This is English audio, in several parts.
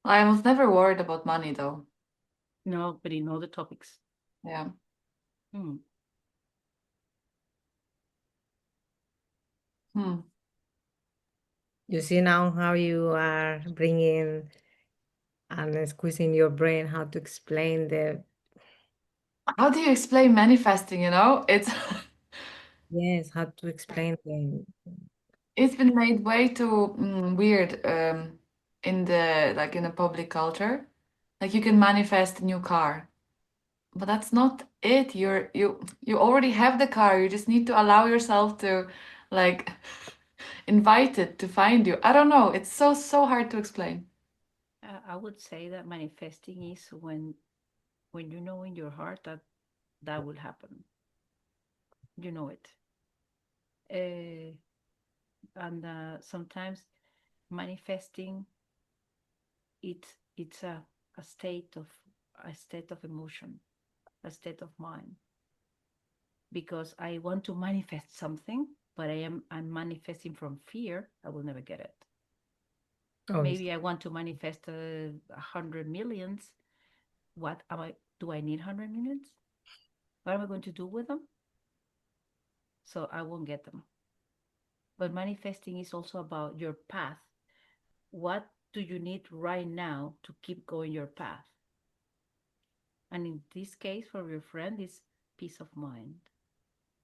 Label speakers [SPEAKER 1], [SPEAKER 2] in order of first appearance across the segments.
[SPEAKER 1] I was never worried about money though.
[SPEAKER 2] No, but in other topics.
[SPEAKER 1] Yeah.
[SPEAKER 2] Hmm.
[SPEAKER 1] Hmm.
[SPEAKER 3] You see now how you are bringing and squeezing your brain how to explain the
[SPEAKER 1] How do you explain manifesting, you know? It's
[SPEAKER 3] yes, how to explain the
[SPEAKER 1] it's been made way too weird in the like in the public culture. Like you can manifest a new car, but that's not it. You already have the car. You just need to allow yourself to like invite it to find you. I don't know. It's so hard to explain.
[SPEAKER 2] I would say that manifesting is when you know in your heart that that will happen. You know it. Uh, and sometimes manifesting it's a state of emotion, a state of mind. Because I want to manifest something, but I'm manifesting from fear. I will never get it.
[SPEAKER 3] obviously.
[SPEAKER 2] Maybe I want to manifest 100 millions. What am I? Do I need 100 millions? What am I going to do with them? So I won't get them. But manifesting is also about your path. What do you need right now to keep going your path? And in this case, for your friend, is peace of mind.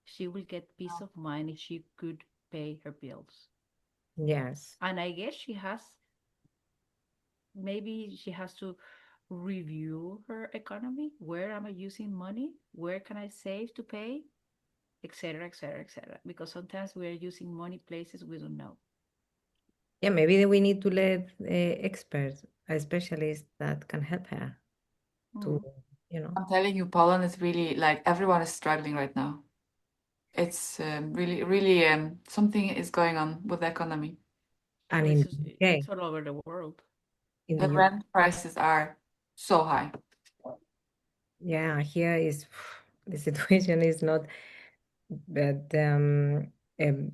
[SPEAKER 2] She will get peace of mind if she could pay her bills.
[SPEAKER 3] Yes.
[SPEAKER 2] And I guess maybe she has to review her economy. Where am I using money? Where can I save to pay? Etc. Etc. Etc. Because sometimes we are using money places we don't know.
[SPEAKER 3] Yeah, maybe we need to let experts, a specialist that can help her to,
[SPEAKER 2] Mm.
[SPEAKER 3] you know,
[SPEAKER 1] I'm telling you, Poland is really like everyone is struggling right now. It's really something is going on with the economy.
[SPEAKER 3] and
[SPEAKER 2] Well,
[SPEAKER 3] in
[SPEAKER 2] it's
[SPEAKER 3] the UK,
[SPEAKER 2] it's all over the world.
[SPEAKER 3] in the
[SPEAKER 1] The
[SPEAKER 3] UK,
[SPEAKER 1] rent prices are so high.
[SPEAKER 3] yeah, here is the situation is not, but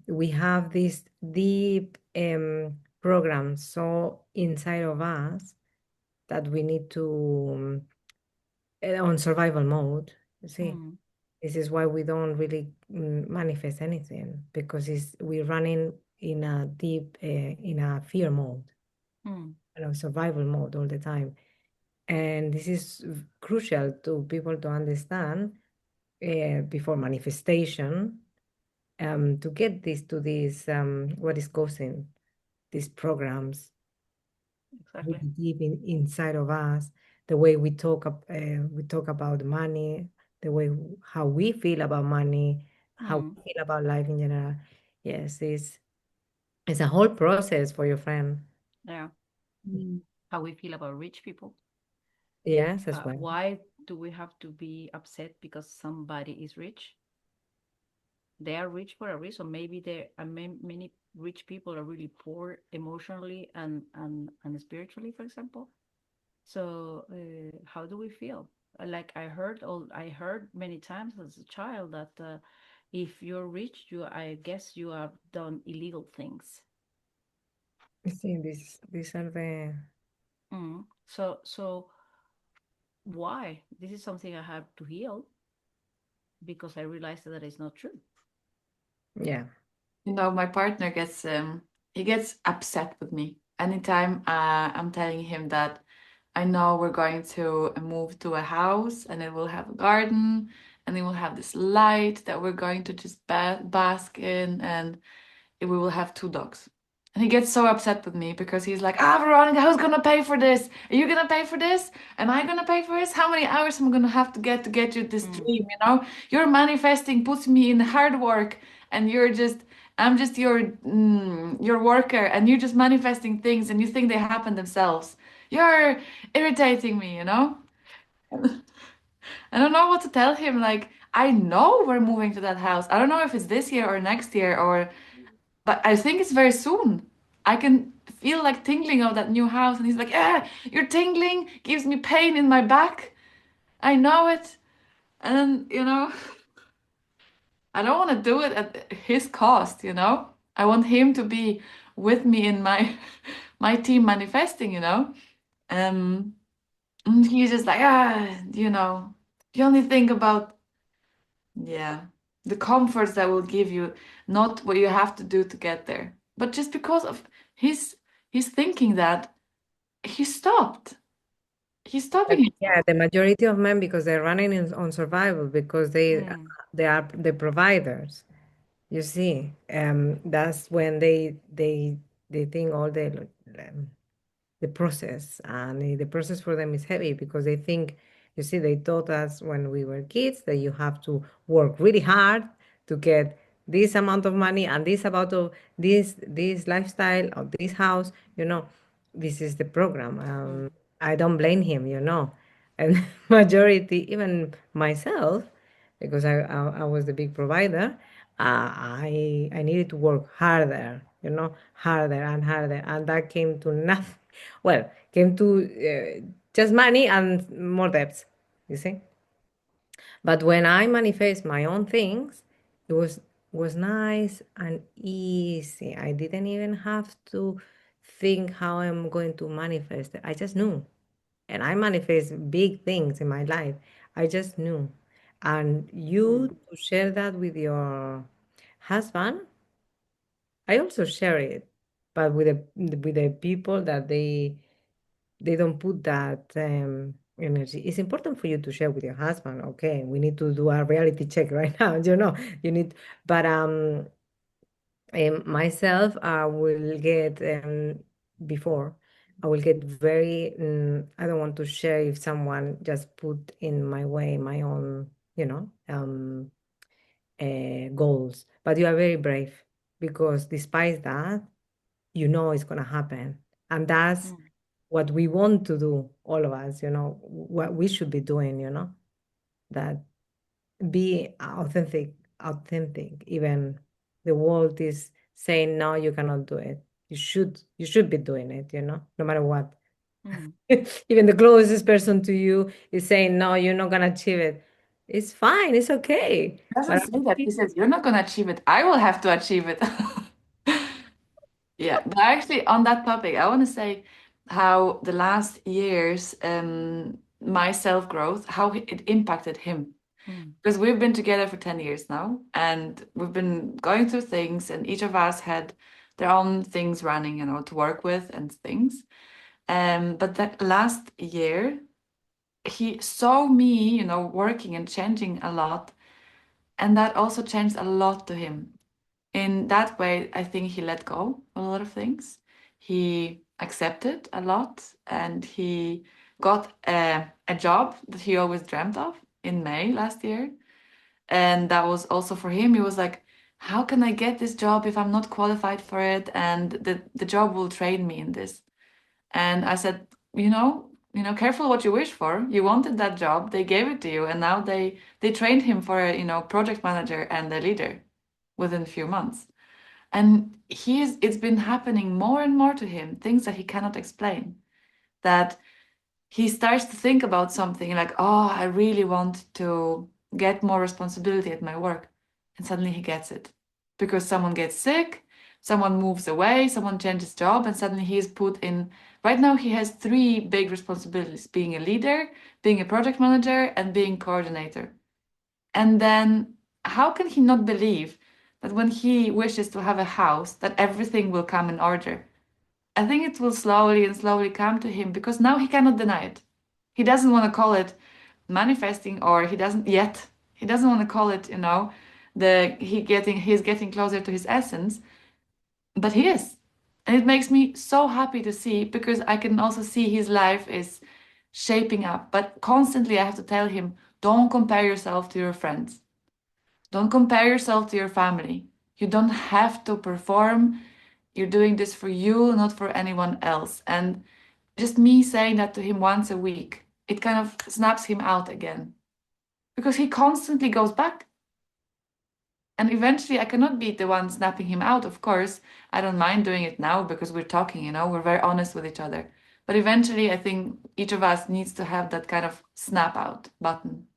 [SPEAKER 3] we have this deep program so inside of us that we need to on survival mode. You see,
[SPEAKER 2] Mm.
[SPEAKER 3] this is why we don't really manifest anything because it's we're running in a deep in a fear mode,
[SPEAKER 2] Mm.
[SPEAKER 3] survival mode all the time, and this is crucial to people to understand before manifestation to get this to this what is causing these programs
[SPEAKER 2] Exactly.
[SPEAKER 3] really deep inside of us, the way we talk about money, the way how we feel about money, how
[SPEAKER 2] Mm.
[SPEAKER 3] we feel about life in general. Yes, it's a whole process for your friend.
[SPEAKER 2] Yeah.
[SPEAKER 1] Mm.
[SPEAKER 2] How we feel about rich people.
[SPEAKER 3] Yes, as well.
[SPEAKER 2] Why do we have to be upset because somebody is rich? They are rich for a reason. Maybe there are many rich people are really poor emotionally and spiritually, for example. So how do we feel? Like I heard many times as a child that if you're rich, I guess you have done illegal things.
[SPEAKER 3] You see, this these are the
[SPEAKER 2] Mm. So why? This is something I have to heal because I realized that it's not true.
[SPEAKER 3] yeah.
[SPEAKER 1] You know, my partner gets he gets upset with me anytime I'm telling him that I know we're going to move to a house and it will have a garden and it will have this light that we're going to just bask in and we will have two dogs. And he gets so upset with me because he's like, ah, Veronica, who's gonna pay for this? Are you gonna pay for this? Am I gonna pay for this? How many hours am I gonna have to get you this
[SPEAKER 2] Mm.
[SPEAKER 1] dream? You know, you're manifesting puts me in hard work, and I'm just your worker, and you're just manifesting things, and you think they happen themselves. You're irritating me, you know. I don't know what to tell him. Like, I know we're moving to that house. I don't know if it's this year or next year or but I think it's very soon. I can feel like tingling of that new house. And he's like, yeah, you're tingling, gives me pain in my back. I know it. And then, you know, I don't want to do it at his cost, you know? I want him to be with me in my my team manifesting, you know? Um, and he's just like, you only think about, yeah, the comforts that will give you, not what you have to do to get there. But just because of his he's thinking that, he stopped. He's
[SPEAKER 3] But
[SPEAKER 1] stopping
[SPEAKER 3] yeah,
[SPEAKER 1] himself.
[SPEAKER 3] the majority of men, because they're running on survival, because
[SPEAKER 2] Mm,
[SPEAKER 3] they are the providers. You see, that's when they think all the process, and the process for them is heavy because they think, you see, they taught us when we were kids that you have to work really hard to get this amount of money and this amount of this lifestyle or this house, this is the program.
[SPEAKER 2] mm,
[SPEAKER 3] I don't blame him, and majority, even myself, because I was the big provider. I needed to work harder, harder and harder, and that came to nothing. Well, came to just money and more debts, you see. But when I manifest my own things, it was nice and easy. I didn't even have to think how I'm going to manifest it. I just knew. And I manifest big things in my life. I just knew. And you
[SPEAKER 2] mm,
[SPEAKER 3] to share that with your husband, I also share it, but with the people that they don't put that energy. It's important for you to share with your husband. Okay, we need to do a reality check right now. You need, but myself, I will get before. I will get very. I don't want to share if someone just put in my way my own, goals. But you are very brave because despite that, it's gonna happen, and that's
[SPEAKER 2] mm,
[SPEAKER 3] what we want to do, all of us. What we should be doing. That be authentic, even the world is saying no, you cannot do it. You should be doing it, no matter what.
[SPEAKER 2] mm.
[SPEAKER 3] Even the closest person to you is saying no, you're not gonna achieve it. It's fine, it's okay.
[SPEAKER 1] He doesn't
[SPEAKER 3] But
[SPEAKER 1] say that. He says, "You're not gonna achieve it. I will have to achieve it." Yeah, but actually, on that topic, I want to say how the last years, my self-growth, how it impacted him.
[SPEAKER 2] Mm,
[SPEAKER 1] Because we've been together for 10 years now, and we've been going through things, and each of us had their own things running, to work with and things. But that last year, he saw me, working and changing a lot, and that also changed a lot to him. In that way, I think he let go a lot of things. He accepted a lot, and he got a job that he always dreamt of in May last year. And that was also for him. He was like, how can I get this job if I'm not qualified for it? And the job will train me in this. And I said, careful what you wish for. You wanted that job, they gave it to you, and now they trained him for a, project manager and a leader within a few months. And it's been happening more and more to him, things that he cannot explain. That he starts to think about something like, oh, I really want to get more responsibility at my work. And suddenly he gets it because someone gets sick, someone moves away, someone changes job, and suddenly he's put in. Right now, he has three big responsibilities: being a leader, being a project manager, and being coordinator. And then, how can he not believe that when he wishes to have a house, that everything will come in order? I think it will slowly and slowly come to him because now he cannot deny it. He doesn't want to call it manifesting, or he doesn't yet. He doesn't want to call it, he's getting closer to his essence, but he is. And it makes me so happy to see because I can also see his life is shaping up. But constantly I have to tell him, don't compare yourself to your friends. Don't compare yourself to your family. You don't have to perform. You're doing this for you, not for anyone else. And just me saying that to him once a week, it kind of snaps him out again because he constantly goes back. And eventually, I cannot be the one snapping him out, of course. I don't mind doing it now because we're talking, we're very honest with each other. But eventually, I think each of us needs to have that kind of snap out button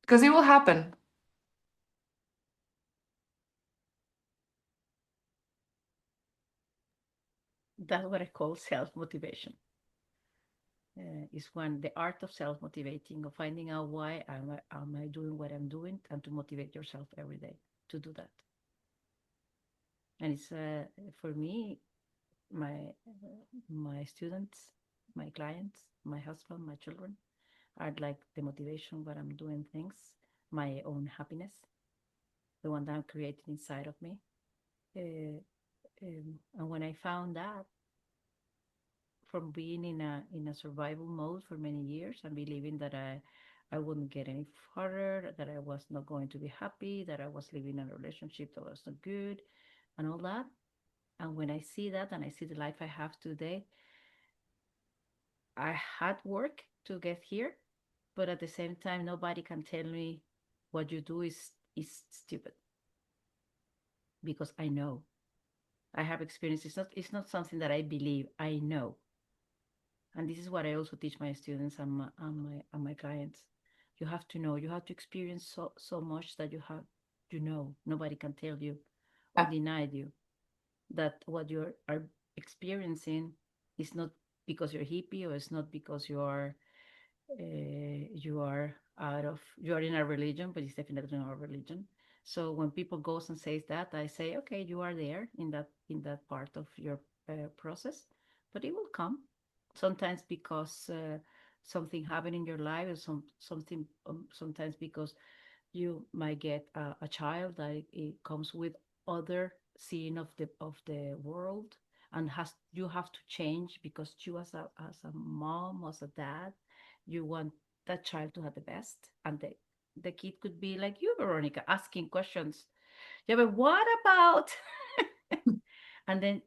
[SPEAKER 1] because it will happen.
[SPEAKER 2] that's what I call self motivation. is one, the art of self-motivating, of finding out why am I doing what I'm doing, and to motivate yourself every day to do that. And it's for me, my students, my clients, my husband, my children are like the motivation when I'm doing things, my own happiness, the one that I'm creating inside of me. And when I found that, from being in a survival mode for many years and believing that I wouldn't get any further, that I was not going to be happy, that I was living in a relationship that was not good, and all that. And when I see that and I see the life I have today, I had work to get here, but at the same time, nobody can tell me what you do is stupid, because I know. I have experience. It's not something that I believe. I know. And this is what I also teach my students and my clients. You have to know. You have to experience so much that you know. Nobody can tell you or deny you that what you are experiencing is not because you're hippie, or it's not because you are in a religion, but it's definitely not a religion. So when people goes and says that, I say, okay, you are there in that part of your process, but it will come sometimes because something happened in your life, or something sometimes because you might get a child that it comes with other seeing of the world, and you have to change because you as a mom, as a dad, you want that child to have the best, and the kid could be like you, Veronica, asking questions. Yeah, but what about? And then,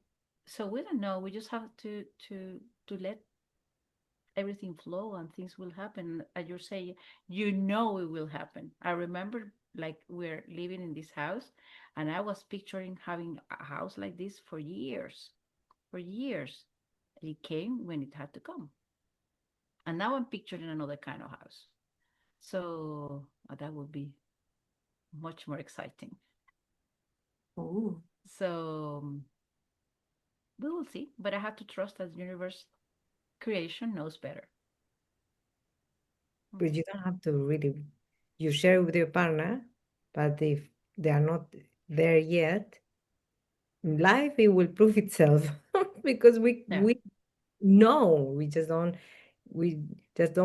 [SPEAKER 2] so we don't know. We just have to let everything flow, and things will happen. As you're saying, it will happen. I remember, like, we're living in this house, and I was picturing having a house like this for years, for years. It came when it had to come, and now I'm picturing another kind of house. So that would be much more exciting.
[SPEAKER 1] Ooh.
[SPEAKER 2] So we will see, but I have to trust that the universe creation knows better.
[SPEAKER 3] But you don't have to really, you share with your partner, but if they are not there yet, life, it will prove itself because
[SPEAKER 2] Yeah.
[SPEAKER 3] we know, we just don't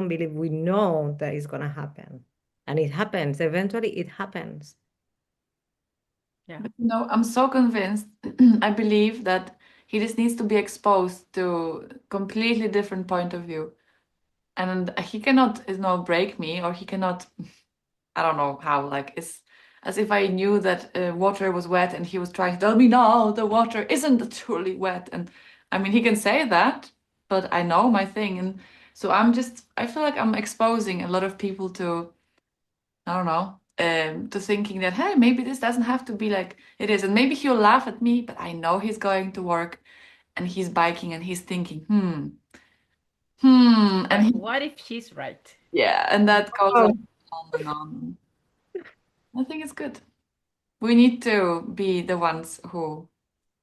[SPEAKER 3] believe, we know that it's gonna happen. And it happens. Eventually it happens.
[SPEAKER 2] Yeah.
[SPEAKER 1] But, I'm so convinced. I believe that he just needs to be exposed to completely different point of view. And he cannot, break me, or he cannot, I don't know how, like, it's as if I knew that water was wet and he was trying to tell me, no, the water isn't truly wet. And I mean, he can say that, but I know my thing. And so I feel like I'm exposing a lot of people to, I don't know, to thinking that, hey, maybe this doesn't have to be like it is. And maybe he'll laugh at me, but I know he's going to work and he's biking and he's thinking, and
[SPEAKER 2] What if she's right?
[SPEAKER 1] yeah, and that goes
[SPEAKER 3] Oh.
[SPEAKER 1] on and on. I think it's good. We need to be the ones who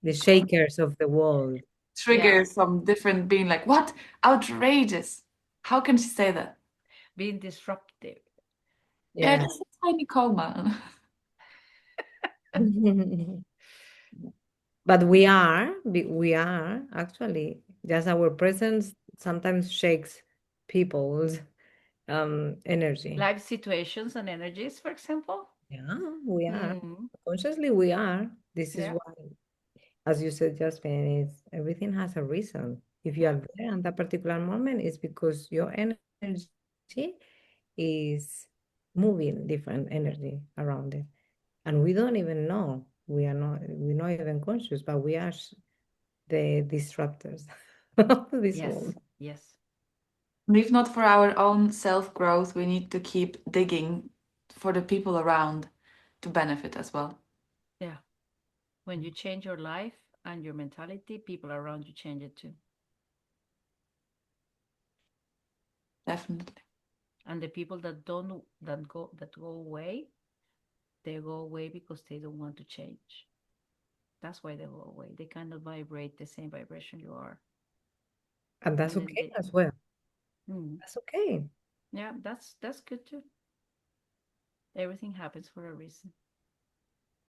[SPEAKER 3] The shakers of the world.
[SPEAKER 1] trigger
[SPEAKER 2] Yeah.
[SPEAKER 1] some different being like, what? Outrageous. How can she say that?
[SPEAKER 2] Being disruptive.
[SPEAKER 1] Yeah,
[SPEAKER 3] Yeah.
[SPEAKER 1] just a tiny coma.
[SPEAKER 3] But we are actually, just our presence sometimes shakes people's energy.
[SPEAKER 2] Life situations and energies, for example.
[SPEAKER 3] Yeah, we are.
[SPEAKER 2] Mm,
[SPEAKER 3] Consciously, we are. This is
[SPEAKER 2] yeah.
[SPEAKER 3] why, as you said, Jasmine, is everything has a reason. If you
[SPEAKER 2] Yeah.
[SPEAKER 3] are there at that particular moment, it's because your energy is moving different energy around it. And we don't even know. We're not even conscious, but we are the disruptors of this
[SPEAKER 2] Yes.
[SPEAKER 3] world.
[SPEAKER 2] Yes.
[SPEAKER 1] And if not for our own self-growth, we need to keep digging for the people around to benefit as well.
[SPEAKER 2] Yeah. When you change your life and your mentality, people around you change it too.
[SPEAKER 1] Definitely.
[SPEAKER 2] And the people that go away, they go away because they don't want to change. That's why they go away. They cannot vibrate the same vibration you are.
[SPEAKER 3] And that's
[SPEAKER 2] And then
[SPEAKER 3] okay as well.
[SPEAKER 2] Mm.
[SPEAKER 3] That's okay.
[SPEAKER 2] Yeah, that's good too. Everything happens for a reason.